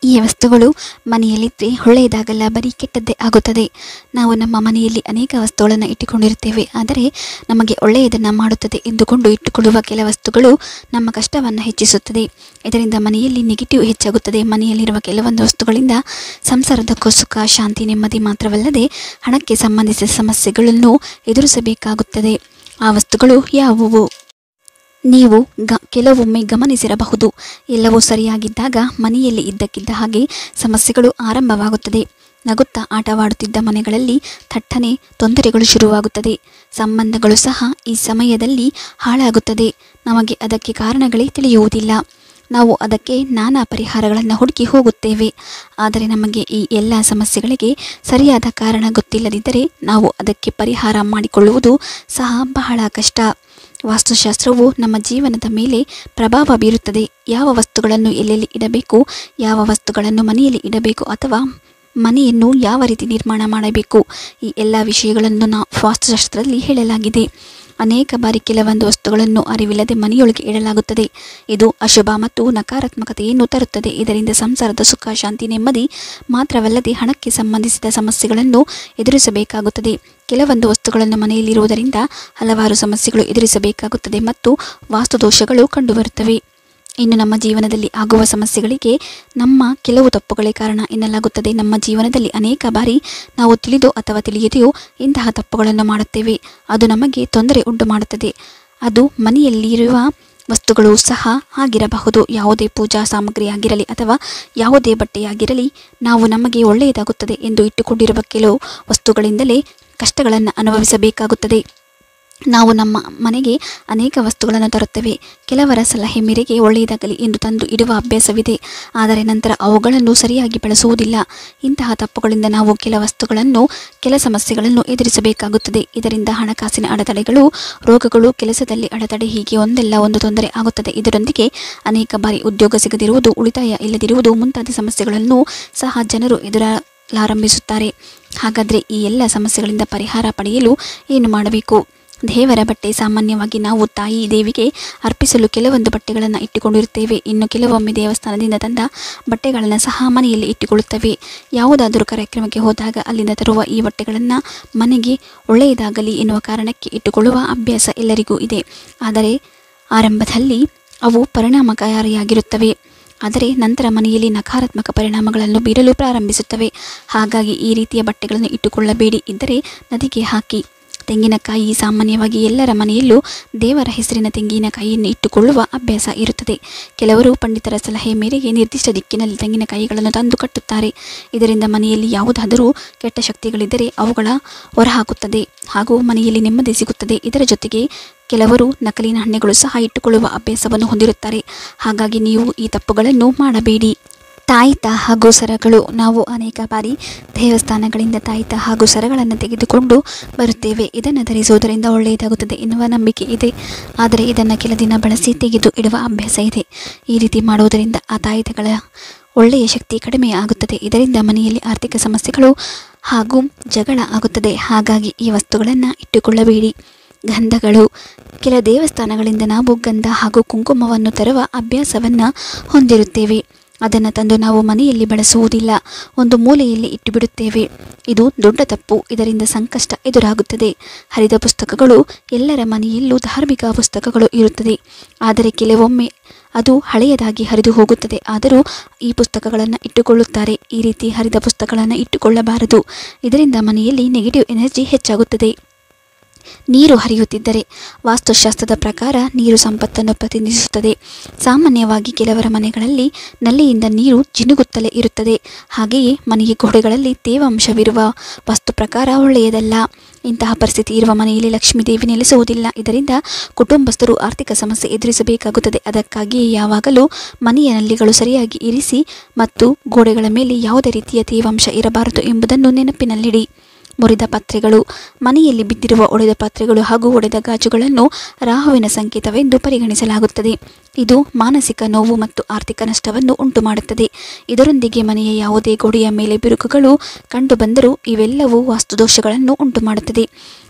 ಈ ವಸ್ತುಗಳು ಮನೆಯಲ್ಲಿದ್ದರೆ ಒಳ್ಳೆಯದಾಗಲ್ಲ, ಬರೀ ಕೆಟ್ಟದ್ದೇ ಆಗುತ್ತದೆ. ನಾವು ನಮ್ಮ ಮನೆಯಲ್ಲಿ ಅನೇಕ ವಸ್ತುಗಳನ್ನು ಇಟ್ಟುಕೊಂಡಿರುತ್ತೇವೆ, ಆದರೆ ನಮಗೆ ಒಳ್ಳೆಯದನ್ನು ಮಾಡುತ್ತದೆ ಎಂದುಕೊಂಡು ಇಟ್ಟುಕೊಳ್ಳುವ ಕೆಲ ವಸ್ತುಗಳು ನಮ್ಮ ಕಷ್ಟವನ್ನು ಹೆಚ್ಚಿಸುತ್ತದೆ. ಇದರಿಂದ ಮನೆಯಲ್ಲಿ ನೆಗೆಟಿವ್ ಹೆಚ್ಚಾಗುತ್ತದೆ. ಮನೆಯಲ್ಲಿರುವ ಕೆಲವೊಂದು ವಸ್ತುಗಳಿಂದ ಸಂಸಾರದ ಸುಖ, ಶಾಂತಿ, ನೆಮ್ಮದಿ ಮಾತ್ರವಲ್ಲದೆ ಹಣಕ್ಕೆ ಸಂಬಂಧಿಸಿದ ಸಮಸ್ಯೆಗಳನ್ನು ಎದುರಿಸಬೇಕಾಗುತ್ತದೆ. ಆ ವಸ್ತುಗಳು ಯಾವುವು? ನೀವು ಕೆಲವೊಮ್ಮೆ ಗಮನಿಸಿರಬಹುದು, ಎಲ್ಲವೂ ಸರಿಯಾಗಿದ್ದಾಗ ಮನೆಯಲ್ಲಿ ಇದ್ದಕ್ಕಿದ್ದ ಹಾಗೆ ಸಮಸ್ಯೆಗಳು ಆರಂಭವಾಗುತ್ತದೆ. ನಗುತ್ತಾ ಆಟವಾಡುತ್ತಿದ್ದ ಮನೆಗಳಲ್ಲಿ ಥಟ್ಟನೆ ತೊಂದರೆಗಳು ಶುರುವಾಗುತ್ತದೆ. ಸಂಬಂಧಗಳು ಸಹ ಈ ಸಮಯದಲ್ಲಿ ಹಾಳಾಗುತ್ತದೆ. ನಮಗೆ ಅದಕ್ಕೆ ಕಾರಣಗಳೇ ತಿಳಿಯುವುದಿಲ್ಲ. ನಾವು ಅದಕ್ಕೆ ನಾನಾ ಪರಿಹಾರಗಳನ್ನು ಹುಡುಕಿ ಹೋಗುತ್ತೇವೆ. ಆದರೆ ನಮಗೆ ಈ ಎಲ್ಲ ಸಮಸ್ಯೆಗಳಿಗೆ ಸರಿಯಾದ ಕಾರಣ ಗೊತ್ತಿಲ್ಲದಿದ್ದರೆ ನಾವು ಅದಕ್ಕೆ ಪರಿಹಾರ ಮಾಡಿಕೊಳ್ಳುವುದು ಸಹ ಬಹಳ ಕಷ್ಟ. ವಾಸ್ತುಶಾಸ್ತ್ರವು ನಮ್ಮ ಜೀವನದ ಮೇಲೆ ಪ್ರಭಾವ ಬೀರುತ್ತದೆ. ಯಾವ ವಸ್ತುಗಳನ್ನು ಎಲ್ಲೆಲ್ಲಿ ಇಡಬೇಕು, ಯಾವ ವಸ್ತುಗಳನ್ನು ಮನೆಯಲ್ಲಿ ಇಡಬೇಕು, ಅಥವಾ ಮನೆಯನ್ನು ಯಾವ ರೀತಿ ನಿರ್ಮಾಣ ಮಾಡಬೇಕು, ಈ ಎಲ್ಲ ವಿಷಯಗಳನ್ನು ವಾಸ್ತುಶಾಸ್ತ್ರದಲ್ಲಿ ಹೇಳಲಾಗಿದೆ. ಅನೇಕ ಬಾರಿ ಕೆಲವೊಂದು ವಸ್ತುಗಳನ್ನು ಅರಿವಿಲ್ಲದೆ ಮನೆಯೊಳಗೆ ಇಡಲಾಗುತ್ತದೆ. ಇದು ಅಶುಭ ಮತ್ತು ನಕಾರಾತ್ಮಕತೆಯನ್ನು ತರುತ್ತದೆ. ಇದರಿಂದ ಸಂಸಾರದ ಸುಖ, ಶಾಂತಿ, ನೆಮ್ಮದಿ ಮಾತ್ರವಲ್ಲದೆ ಹಣಕ್ಕೆ ಸಂಬಂಧಿಸಿದ ಸಮಸ್ಯೆಗಳನ್ನು ಎದುರಿಸಬೇಕಾಗುತ್ತದೆ. ಕೆಲವೊಂದು ವಸ್ತುಗಳನ್ನು ಮನೆಯಲ್ಲಿರುವುದರಿಂದ ಹಲವಾರು ಸಮಸ್ಯೆಗಳು ಎದುರಿಸಬೇಕಾಗುತ್ತದೆ ಮತ್ತು ವಾಸ್ತುದೋಷಗಳು ಕಂಡುಬರುತ್ತವೆ. ಇನ್ನು ನಮ್ಮ ಜೀವನದಲ್ಲಿ ಆಗುವ ಸಮಸ್ಯೆಗಳಿಗೆ ನಮ್ಮ ಕೆಲವು ತಪ್ಪುಗಳೇ ಕಾರಣ ಎನ್ನಲಾಗುತ್ತದೆ. ನಮ್ಮ ಜೀವನದಲ್ಲಿ ಅನೇಕ ಬಾರಿ ನಾವು ತಿಳಿದೋ ಅಥವಾ ತಿಳಿಯದೆಯೋ ಇಂತಹ ತಪ್ಪುಗಳನ್ನು ಮಾಡುತ್ತೇವೆ. ಅದು ನಮಗೆ ತೊಂದರೆ ಉಂಟು ಮಾಡುತ್ತದೆ. ಅದು ಮನೆಯಲ್ಲಿರುವ ವಸ್ತುಗಳು ಸಹ ಆಗಿರಬಹುದು. ಯಾವುದೇ ಪೂಜಾ ಸಾಮಗ್ರಿ ಆಗಿರಲಿ ಅಥವಾ ಯಾವುದೇ ಬಟ್ಟೆಯಾಗಿರಲಿ, ನಾವು ನಮಗೆ ಒಳ್ಳೆಯದಾಗುತ್ತದೆ ಎಂದು ಇಟ್ಟುಕೊಂಡಿರುವ ಕೆಲವು ವಸ್ತುಗಳಿಂದಲೇ ಕಷ್ಟಗಳನ್ನು ಅನುಭವಿಸಬೇಕಾಗುತ್ತದೆ. ನಾವು ನಮ್ಮ ಮನೆಗೆ ಅನೇಕ ವಸ್ತುಗಳನ್ನು ತರುತ್ತೇವೆ. ಕೆಲವರ ಸಲಹೆ ಮೇರೆಗೆ ಒಳ್ಳೆಯದಾಗಲಿ ಎಂದು ತಂದು ಇಡುವ ಅಭ್ಯಾಸವಿದೆ. ಆದರೆ ನಂತರ ಅವುಗಳನ್ನು ಸರಿಯಾಗಿ ಬಳಸುವುದಿಲ್ಲ. ಇಂತಹ ತಪ್ಪುಗಳಿಂದ ನಾವು ಕೆಲ ಸಮಸ್ಯೆಗಳನ್ನು ಎದುರಿಸಬೇಕಾಗುತ್ತದೆ. ಇದರಿಂದ ಹಣಕಾಸಿನ ಅಡೆತಡೆಗಳು, ರೋಗಗಳು, ಕೆಲಸದಲ್ಲಿ ಅಡೆತಡೆ, ಹೀಗೆ ಒಂದಲ್ಲ ಒಂದು ತೊಂದರೆ ಆಗುತ್ತದೆ. ಇದರೊಂದಿಗೆ ಅನೇಕ ಬಾರಿ ಉದ್ಯೋಗ ಸಿಗದಿರುವುದು, ಉಳಿತಾಯ ಇಲ್ಲದಿರುವುದು ಮುಂತಾದ ಸಮಸ್ಯೆಗಳನ್ನು ಸಹ ಜನರು ಎದುರಲಾರಂಭಿಸುತ್ತಾರೆ. ಹಾಗಾದರೆ ಈ ಎಲ್ಲ ಸಮಸ್ಯೆಗಳಿಂದ ಪರಿಹಾರ ಪಡೆಯಲು ಏನು ಮಾಡಬೇಕು? ದೇವರ ಬಟ್ಟೆ. ಸಾಮಾನ್ಯವಾಗಿ ನಾವು ತಾಯಿ ದೇವಿಗೆ ಅರ್ಪಿಸಲು ಕೆಲವೊಂದು ಬಟ್ಟೆಗಳನ್ನು ಇಟ್ಟುಕೊಂಡಿರುತ್ತೇವೆ. ಇನ್ನು ಕೆಲವೊಮ್ಮೆ ದೇವಸ್ಥಾನದಿಂದ ತಂದ ಬಟ್ಟೆಗಳನ್ನು ಸಹ ಮನೆಯಲ್ಲಿ ಇಟ್ಟುಕೊಳ್ಳುತ್ತೇವೆ. ಯಾವುದಾದರೂ ಕಾರ್ಯಕ್ರಮಕ್ಕೆ ಹೋದಾಗ ಅಲ್ಲಿಂದ ತರುವ ಈ ಬಟ್ಟೆಗಳನ್ನು ಮನೆಗೆ ಒಳ್ಳೆಯದಾಗಲಿ ಎನ್ನುವ ಕಾರಣಕ್ಕೆ ಇಟ್ಟುಕೊಳ್ಳುವ ಅಭ್ಯಾಸ ಎಲ್ಲರಿಗೂ ಇದೆ. ಆದರೆ ಆರಂಭದಲ್ಲಿ ಅವು ಪರಿಣಾಮಕಾರಿಯಾಗಿರುತ್ತವೆ. ಆದರೆ ನಂತರ ಮನೆಯಲ್ಲಿ ನಕಾರಾತ್ಮಕ ಪರಿಣಾಮಗಳನ್ನು ಬೀರಲು ಪ್ರಾರಂಭಿಸುತ್ತವೆ. ಹಾಗಾಗಿ ಈ ರೀತಿಯ ಬಟ್ಟೆಗಳನ್ನು ಇಟ್ಟುಕೊಳ್ಳಬೇಡಿ. ಇದ್ದರೆ ನದಿಗೆ ಹಾಕಿ. ತೆಂಗಿನಕಾಯಿ. ಸಾಮಾನ್ಯವಾಗಿ ಎಲ್ಲರ ಮನೆಯಲ್ಲೂ ದೇವರ ಹೆಸರಿನ ತೆಂಗಿನಕಾಯಿಯನ್ನು ಇಟ್ಟುಕೊಳ್ಳುವ ಅಭ್ಯಾಸ ಇರುತ್ತದೆ. ಕೆಲವರು ಪಂಡಿತರ ಸಲಹೆ ಮೇರೆಗೆ ನಿರ್ದಿಷ್ಟ ದಿಕ್ಕಿನಲ್ಲಿ ತೆಂಗಿನಕಾಯಿಗಳನ್ನು ತಂದು ಕಟ್ಟುತ್ತಾರೆ. ಇದರಿಂದ ಮನೆಯಲ್ಲಿ ಯಾವುದಾದರೂ ಕೆಟ್ಟ ಶಕ್ತಿಗಳಿದ್ದರೆ ಅವುಗಳ ಹೊರಹಾಕುತ್ತದೆ ಹಾಗೂ ಮನೆಯಲ್ಲಿ ನೆಮ್ಮದಿ ಸಿಗುತ್ತದೆ. ಇದರ ಜೊತೆಗೆ ಕೆಲವರು ನಕಲಿನ ಹಣ್ಣುಗಳು ಸಹ ಇಟ್ಟುಕೊಳ್ಳುವ ಅಭ್ಯಾಸವನ್ನು ಹೊಂದಿರುತ್ತಾರೆ. ಹಾಗಾಗಿ ನೀವು ಈ ತಪ್ಪುಗಳನ್ನು ಮಾಡಬೇಡಿ. ತಾಯಿತ ಹಾಗೂ ಸರಗಳು. ನಾವು ಅನೇಕ ಬಾರಿ ದೇವಸ್ಥಾನಗಳಿಂದ ತಾಯಿತ ಹಾಗೂ ಸರಗಳನ್ನು ತೆಗೆದುಕೊಂಡು ಬರುತ್ತೇವೆ. ಇದನ್ನು ಧರಿಸುವುದರಿಂದ ಒಳ್ಳೆಯದಾಗುತ್ತದೆ ಎನ್ನುವ ನಂಬಿಕೆ ಇದೆ. ಆದರೆ ಇದನ್ನು ಕೆಲ ದಿನ ಬಳಸಿ ತೆಗೆದು ಇಡುವ ಅಭ್ಯಾಸ ಇದೆ. ಈ ರೀತಿ ಮಾಡುವುದರಿಂದ ಆ ತಾಯಿತಗಳ ಒಳ್ಳೆಯ ಶಕ್ತಿ ಕಡಿಮೆ ಆಗುತ್ತದೆ. ಇದರಿಂದ ಮನೆಯಲ್ಲಿ ಆರ್ಥಿಕ ಸಮಸ್ಯೆಗಳು ಹಾಗೂ ಜಗಳ ಆಗುತ್ತದೆ. ಹಾಗಾಗಿ ಈ ವಸ್ತುಗಳನ್ನು ಇಟ್ಟುಕೊಳ್ಳಬೇಡಿ. ಗಂಧಗಳು. ಕೆಲ ದೇವಸ್ಥಾನಗಳಿಂದ ನಾವು ಗಂಧ ಹಾಗೂ ಕುಂಕುಮವನ್ನು ತರುವ ಅಭ್ಯಾಸವನ್ನು ಹೊಂದಿರುತ್ತೇವೆ. ಅದನ್ನು ತಂದು ನಾವು ಮನೆಯಲ್ಲಿ ಬಳಸುವುದಿಲ್ಲ, ಒಂದು ಮೂಲೆಯಲ್ಲಿ ಇಟ್ಟುಬಿಡುತ್ತೇವೆ. ಇದು ದೊಡ್ಡ ತಪ್ಪು. ಇದರಿಂದ ಸಂಕಷ್ಟ ಎದುರಾಗುತ್ತದೆ. ಹರಿದ ಪುಸ್ತಕಗಳು. ಎಲ್ಲರ ಮನೆಯಲ್ಲೂ ಧಾರ್ಮಿಕ ಪುಸ್ತಕಗಳು ಇರುತ್ತದೆ. ಆದರೆ ಕೆಲವೊಮ್ಮೆ ಅದು ಹಳೆಯದಾಗಿ ಹರಿದು ಹೋಗುತ್ತದೆ. ಆದರೂ ಈ ಪುಸ್ತಕಗಳನ್ನು ಇಟ್ಟುಕೊಳ್ಳುತ್ತಾರೆ. ಈ ರೀತಿ ಹರಿದ ಪುಸ್ತಕಗಳನ್ನು ಇಟ್ಟುಕೊಳ್ಳಬಾರದು. ಇದರಿಂದ ಮನೆಯಲ್ಲಿ ನೆಗೆಟಿವ್ ಎನರ್ಜಿ ಹೆಚ್ಚಾಗುತ್ತದೆ. ನೀರು ಹರಿಯುತ್ತಿದ್ದರೆ. ವಾಸ್ತುಶಾಸ್ತ್ರದ ಪ್ರಕಾರ ನೀರು ಸಂಪತ್ತನ್ನು ಪ್ರತಿನಿಧಿಸುತ್ತದೆ. ಸಾಮಾನ್ಯವಾಗಿ ಕೆಲವರ ಮನೆಗಳಲ್ಲಿ ನಲ್ಲಿಯಿಂದ ನೀರು ಜಿನುಗುತ್ತಲೇ ಇರುತ್ತದೆ. ಹಾಗೆಯೇ ಮನೆಯ ಗೋಡೆಗಳಲ್ಲಿ ತೇವಾಂಶವಿರುವ ವಾಸ್ತು ಪ್ರಕಾರ ಒಳ್ಳೆಯದಲ್ಲ. ಇಂತಹ ಪರಿಸ್ಥಿತಿ ಇರುವ ಮನೆಯಲ್ಲಿ ಲಕ್ಷ್ಮೀದೇವಿ ನೆಲೆಸುವುದಿಲ್ಲ. ಇದರಿಂದ ಕುಟುಂಬಸ್ಥರು ಆರ್ಥಿಕ ಸಮಸ್ಯೆ ಎದುರಿಸಬೇಕಾಗುತ್ತದೆ. ಅದಕ್ಕಾಗಿಯೇ ಯಾವಾಗಲೂ ಮನೆಯ ನಲ್ಲಿಗಳು ಸರಿಯಾಗಿ ಇರಿಸಿ ಮತ್ತು ಗೋಡೆಗಳ ಮೇಲೆ ಯಾವುದೇ ರೀತಿಯ ತೇವಾಂಶ ಇರಬಾರದು ಎಂಬುದನ್ನು ನೆನಪಿನಲ್ಲಿಡಿ. ಮುರಿದ ಪಾತ್ರೆಗಳು. ಮನೆಯಲ್ಲಿ ಬಿದ್ದಿರುವ ಒಡೆದ ಪಾತ್ರೆಗಳು ಹಾಗೂ ಒಡೆದ ಗಾಜುಗಳನ್ನು ರಾಹುವಿನ ಸಂಕೇತವೆಂದು ಪರಿಗಣಿಸಲಾಗುತ್ತದೆ. ಇದು ಮಾನಸಿಕ ನೋವು ಮತ್ತು ಆರ್ಥಿಕ ನಷ್ಟವನ್ನು ಉಂಟುಮಾಡುತ್ತದೆ. ಇದರೊಂದಿಗೆ ಮನೆಯ ಯಾವುದೇ ಗೋಡೆಯ ಮೇಲೆ ಬಿರುಕುಗಳು ಕಂಡುಬಂದರೂ ಇವೆಲ್ಲವೂ ವಾಸ್ತುದೋಷಗಳನ್ನು ಉಂಟುಮಾಡುತ್ತದೆ.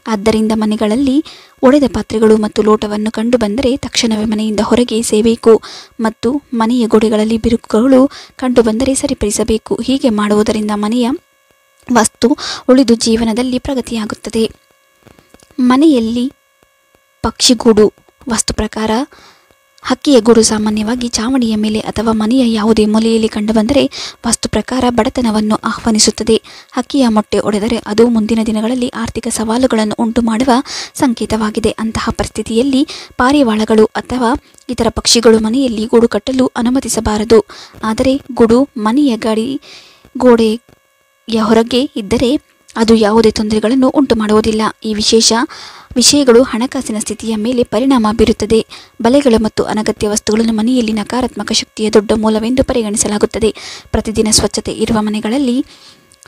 ಆದ್ದರಿಂದ ಮನೆಗಳಲ್ಲಿ ಒಡೆದ ಪಾತ್ರೆಗಳು ಮತ್ತು ಲೋಟವನ್ನು ಕಂಡುಬಂದರೆ ತಕ್ಷಣವೇ ಮನೆಯಿಂದ ಹೊರಗೆ ಎಸೆಯಬೇಕು ಮತ್ತು ಮನೆಯ ಗೋಡೆಗಳಲ್ಲಿ ಬಿರುಕುಗಳು ಕಂಡುಬಂದರೆ ಸರಿಪಡಿಸಬೇಕು. ಹೀಗೆ ಮಾಡುವುದರಿಂದ ಮನೆಯ ವಸ್ತು ಉಳಿದು ಜೀವನದಲ್ಲಿ ಪ್ರಗತಿಯಾಗುತ್ತದೆ. ಮನೆಯಲ್ಲಿ ಪಕ್ಷಿಗೂಡು. ವಾಸ್ತು ಪ್ರಕಾರ ಹಕ್ಕಿಯ ಗೂಡು ಸಾಮಾನ್ಯವಾಗಿ ಚಾವಣಿಯ ಮೇಲೆ ಅಥವಾ ಮನೆಯ ಯಾವುದೇ ಮೂಲೆಯಲ್ಲಿ ಕಂಡುಬಂದರೆ ವಾಸ್ತು ಪ್ರಕಾರ ಬಡತನವನ್ನು ಆಹ್ವಾನಿಸುತ್ತದೆ. ಹಕ್ಕಿಯ ಮೊಟ್ಟೆ ಒಡೆದರೆ ಅದು ಮುಂದಿನ ದಿನಗಳಲ್ಲಿ ಆರ್ಥಿಕ ಸವಾಲುಗಳನ್ನು ಉಂಟು ಮಾಡುವ ಸಂಕೇತವಾಗಿದೆ. ಅಂತಹ ಪರಿಸ್ಥಿತಿಯಲ್ಲಿ ಪಾರಿವಾಳಗಳು ಅಥವಾ ಇತರ ಪಕ್ಷಿಗಳು ಮನೆಯಲ್ಲಿ ಗೂಡು ಕಟ್ಟಲು ಅನುಮತಿಸಬಾರದು. ಆದರೆ ಗೂಡು ಮನೆಯ ಗೋಡೆಯ ಹೊರಗೆ ಇದ್ದರೆ ಅದು ಯಾವುದೇ ತೊಂದರೆಗಳನ್ನು ಉಂಟು ಮಾಡುವುದಿಲ್ಲ. ಈ ವಿಷಯಗಳು ಹಣಕಾಸಿನ ಸ್ಥಿತಿಯ ಮೇಲೆ ಪರಿಣಾಮ ಬೀರುತ್ತದೆ. ಬಲೆಗಳು ಮತ್ತು ಅನಗತ್ಯ ವಸ್ತುಗಳನ್ನು ಮನೆಯಲ್ಲಿ ನಕಾರಾತ್ಮಕ ಶಕ್ತಿಯ ದೊಡ್ಡ ಮೂಲವೆಂದು ಪರಿಗಣಿಸಲಾಗುತ್ತದೆ. ಪ್ರತಿದಿನ ಸ್ವಚ್ಛತೆ ಇರುವ ಮನೆಗಳಲ್ಲಿ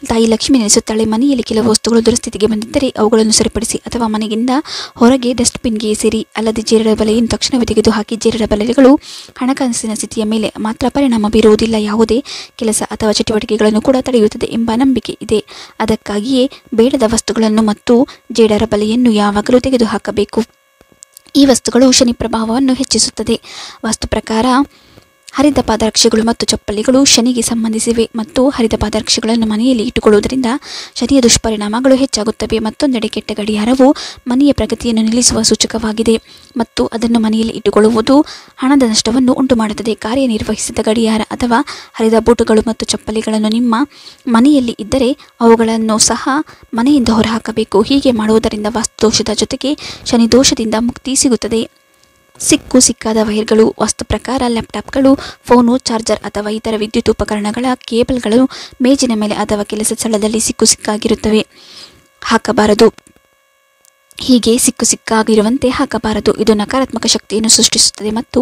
ತಾಯಿ ಲಕ್ಷ್ಮಿ ನೆಲೆಸುತ್ತಾಳೆ. ಮನೆಯಲ್ಲಿ ಕೆಲವು ವಸ್ತುಗಳು ದುರಸ್ಥಿತಿಗೆ ಬಂದಿದ್ದರೆ ಅವುಗಳನ್ನು ಸರಿಪಡಿಸಿ ಅಥವಾ ಮನೆಯಿಂದ ಹೊರಗೆ ಡಸ್ಟ್ಬಿನ್ಗೆ ಎಸೆಯಿರಿ. ಅಲ್ಲದೆ ಜೇಡರ ಬಲೆಯನ್ನು ತಕ್ಷಣವೇ ತೆಗೆದುಹಾಕಿ. ಜೇಡರ ಬಲೆಗಳು ಹಣಕಾಸಿನ ಸ್ಥಿತಿಯ ಮೇಲೆ ಮಾತ್ರ ಪರಿಣಾಮ ಬೀರುವುದಿಲ್ಲ, ಯಾವುದೇ ಕೆಲಸ ಅಥವಾ ಚಟುವಟಿಕೆಗಳನ್ನು ಕೂಡ ತಡೆಯುತ್ತದೆ ಎಂಬ ನಂಬಿಕೆ ಇದೆ. ಅದಕ್ಕಾಗಿಯೇ ಬೇಡದ ವಸ್ತುಗಳನ್ನು ಮತ್ತು ಜೇಡರ ಬಲೆಯನ್ನು ಯಾವಾಗಲೂ ತೆಗೆದುಹಾಕಬೇಕು. ಈ ವಸ್ತುಗಳು ಶನಿ ಪ್ರಭಾವವನ್ನು ಹೆಚ್ಚಿಸುತ್ತದೆ. ವಾಸ್ತು ಪ್ರಕಾರ ಹರಿದ ಪಾದರಕ್ಷೆಗಳು ಮತ್ತು ಚಪ್ಪಲಿಗಳು ಶನಿಗೆ ಸಂಬಂಧಿಸಿವೆ ಮತ್ತು ಹರಿದ ಪಾದರಕ್ಷೆಗಳನ್ನು ಮನೆಯಲ್ಲಿ ಇಟ್ಟುಕೊಳ್ಳುವುದರಿಂದ ಶನಿಯ ದುಷ್ಪರಿಣಾಮಗಳು ಹೆಚ್ಚಾಗುತ್ತವೆ. ಮತ್ತೊಂದೆಡೆ ಕೆಟ್ಟ ಗಡಿಯಾರವು ಮನೆಯ ಪ್ರಗತಿಯನ್ನು ನಿಲ್ಲಿಸುವ ಸೂಚಕವಾಗಿದೆ ಮತ್ತು ಅದನ್ನು ಮನೆಯಲ್ಲಿ ಇಟ್ಟುಕೊಳ್ಳುವುದು ಹಣದ ನಷ್ಟವನ್ನು ಉಂಟುಮಾಡುತ್ತದೆ. ಕಾರ್ಯನಿರ್ವಹಿಸಿದ ಗಡಿಯಾರ ಅಥವಾ ಹರಿದ ಬೂಟುಗಳು ಮತ್ತು ಚಪ್ಪಲಿಗಳನ್ನು ನಿಮ್ಮ ಮನೆಯಲ್ಲಿ ಇದ್ದರೆ ಅವುಗಳನ್ನು ಸಹ ಮನೆಯಿಂದ ಹೊರಹಾಕಬೇಕು. ಹೀಗೆ ಮಾಡುವುದರಿಂದ ವಾಸ್ತುದೋಷದ ಜೊತೆಗೆ ಶನಿ ದೋಷದಿಂದ ಮುಕ್ತಿ ಸಿಗುತ್ತದೆ. ಸಿಕ್ಕಾದ ವೈರ್ಗಳು. ವಾಸ್ತು ಪ್ರಕಾರ ಲ್ಯಾಪ್ಟಾಪ್ಗಳು, ಫೋನು, ಚಾರ್ಜರ್ ಅಥವಾ ಇತರ ವಿದ್ಯುತ್ ಉಪಕರಣಗಳ ಕೇಬಲ್ಗಳು ಮೇಜಿನ ಮೇಲೆ ಅಥವಾ ಕೆಲಸ ಸ್ಥಳದಲ್ಲಿ ಸಿಕ್ಕಾಗಿರುತ್ತವೆ, ಹಾಕಬಾರದು. ಹೀಗೆ ಸಿಕ್ಕಾಗಿರುವಂತೆ ಹಾಕಬಾರದು. ಇದು ನಕಾರಾತ್ಮಕ ಶಕ್ತಿಯನ್ನು ಸೃಷ್ಟಿಸುತ್ತದೆ ಮತ್ತು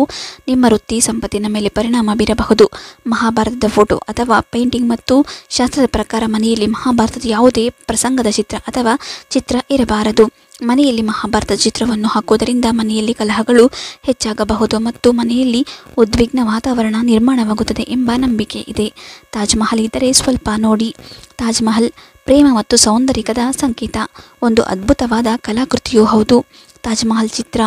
ನಿಮ್ಮ ವೃತ್ತಿ ಸಂಪತ್ತಿನ ಮೇಲೆ ಪರಿಣಾಮ ಬೀರಬಹುದು. ಮಹಾಭಾರತದ ಫೋಟೋ ಅಥವಾ ಪೇಂಟಿಂಗ್. ಮತ್ತು ಶಾಸ್ತ್ರದ ಪ್ರಕಾರ ಮನೆಯಲ್ಲಿ ಮಹಾಭಾರತದ ಯಾವುದೇ ಪ್ರಸಂಗದ ಚಿತ್ರ ಅಥವಾ ಚಿತ್ರ ಇರಬಾರದು. ಮನೆಯಲ್ಲಿ ಮಹಾಭಾರತದ ಚಿತ್ರವನ್ನು ಹಾಕುವುದರಿಂದ ಮನೆಯಲ್ಲಿ ಕಲಹಗಳು ಹೆಚ್ಚಾಗಬಹುದು ಮತ್ತು ಮನೆಯಲ್ಲಿ ಉದ್ವಿಗ್ನ ವಾತಾವರಣ ನಿರ್ಮಾಣವಾಗುತ್ತದೆ ಎಂಬ ನಂಬಿಕೆ ಇದೆ. ತಾಜ್ ಮಹಲ್ ಇದ್ದರೆ ಸ್ವಲ್ಪ ನೋಡಿ. ತಾಜ್ ಮಹಲ್ ಪ್ರೇಮ ಮತ್ತು ಸೌಂದರ್ಯದ ಸಂಕೇತ. ಒಂದು ಅದ್ಭುತವಾದ ಕಲಾಕೃತಿಯೂ ಹೌದು. ತಾಜ್ ಮಹಲ್ ಚಿತ್ರ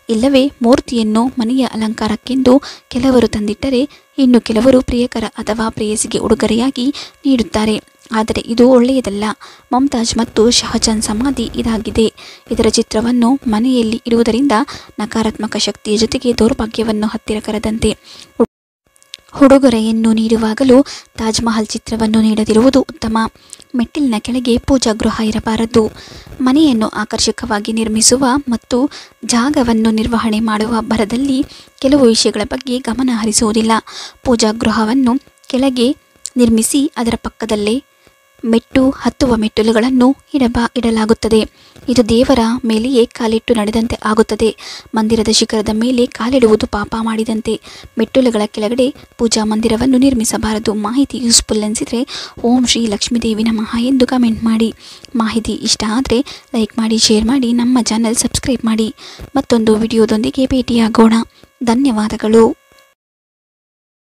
ಇಲ್ಲವೇ ಮೂರ್ತಿಯನ್ನು ಮನೆಯ ಅಲಂಕಾರಕ್ಕೆಂದು ಕೆಲವರು ತಂದಿಟ್ಟರೆ ಇನ್ನು ಕೆಲವರು ಪ್ರಿಯಕರ ಅಥವಾ ಪ್ರೇಯಸಿಗೆ ಉಡುಗೊರೆಯಾಗಿ ನೀಡುತ್ತಾರೆ. ಆದರೆ ಇದು ಒಳ್ಳೆಯದಲ್ಲ. ಮುಮ್ತಾಜ್ ಮತ್ತು ಶಹಜಾನ್ ಸಮಾಧಿ ಇದಾಗಿದೆ. ಇದರ ಚಿತ್ರವನ್ನು ಮನೆಯಲ್ಲಿ ಇಡುವುದರಿಂದ ನಕಾರಾತ್ಮಕ ಶಕ್ತಿಯ ಜೊತೆಗೆ ದೌರ್ಭಾಗ್ಯವನ್ನು ಹತ್ತಿರ ಕರೆದಂತೆ. ಉಡುಗೊರೆಯನ್ನು ನೀಡುವಾಗಲೂ ತಾಜ್ ಮಹಲ್ ಚಿತ್ರವನ್ನು ನೀಡದಿರುವುದು ಉತ್ತಮ. ಮೆಟ್ಟಿಲಿನ ಕೆಳಗೆ ಪೂಜಾ ಗೃಹ ಇರಬಾರದು. ಮನೆಯನ್ನು ಆಕರ್ಷಕವಾಗಿ ನಿರ್ಮಿಸುವ ಮತ್ತು ಜಾಗವನ್ನು ನಿರ್ವಹಣೆ ಮಾಡುವ ಭರದಲ್ಲಿ ಕೆಲವು ವಿಷಯಗಳ ಬಗ್ಗೆ ಗಮನ ಹರಿಸುವುದಿಲ್ಲ. ಪೂಜಾ ಗೃಹವನ್ನು ಕೆಳಗೆ ನಿರ್ಮಿಸಿ ಅದರ ಪಕ್ಕದಲ್ಲೇ ಹತ್ತುವ ಮೆಟ್ಟಿಲುಗಳನ್ನು ಇಡಲಾಗುತ್ತದೆ. ಇದು ದೇವರ ಮೇಲೆಯೇ ಕಾಲಿಟ್ಟು ನಡೆದಂತೆ ಆಗುತ್ತದೆ. ಮಂದಿರದ ಶಿಖರದ ಮೇಲೆ ಕಾಲಿಡುವುದು ಪಾಪ ಮಾಡಿದಂತೆ. ಮೆಟ್ಟಿಲುಗಳ ಕೆಳಗಡೆ ಪೂಜಾ ಮಂದಿರವನ್ನು ನಿರ್ಮಿಸಬಾರದು. ಮಾಹಿತಿ ಯೂಸ್ಫುಲ್ ಅನಿಸಿದರೆ ಓಂ ಶ್ರೀ ಲಕ್ಷ್ಮೀದೇವಿ ನಮಃ ಎಂದು ಕಮೆಂಟ್ ಮಾಡಿ. ಮಾಹಿತಿ ಇಷ್ಟ ಆದರೆ ಲೈಕ್ ಮಾಡಿ, ಶೇರ್ ಮಾಡಿ, ನಮ್ಮ ಚಾನೆಲ್ ಸಬ್ಸ್ಕ್ರೈಬ್ ಮಾಡಿ. ಮತ್ತೊಂದು ವಿಡಿಯೋದೊಂದಿಗೆ ಭೇಟಿಯಾಗೋಣ. ಧನ್ಯವಾದಗಳು.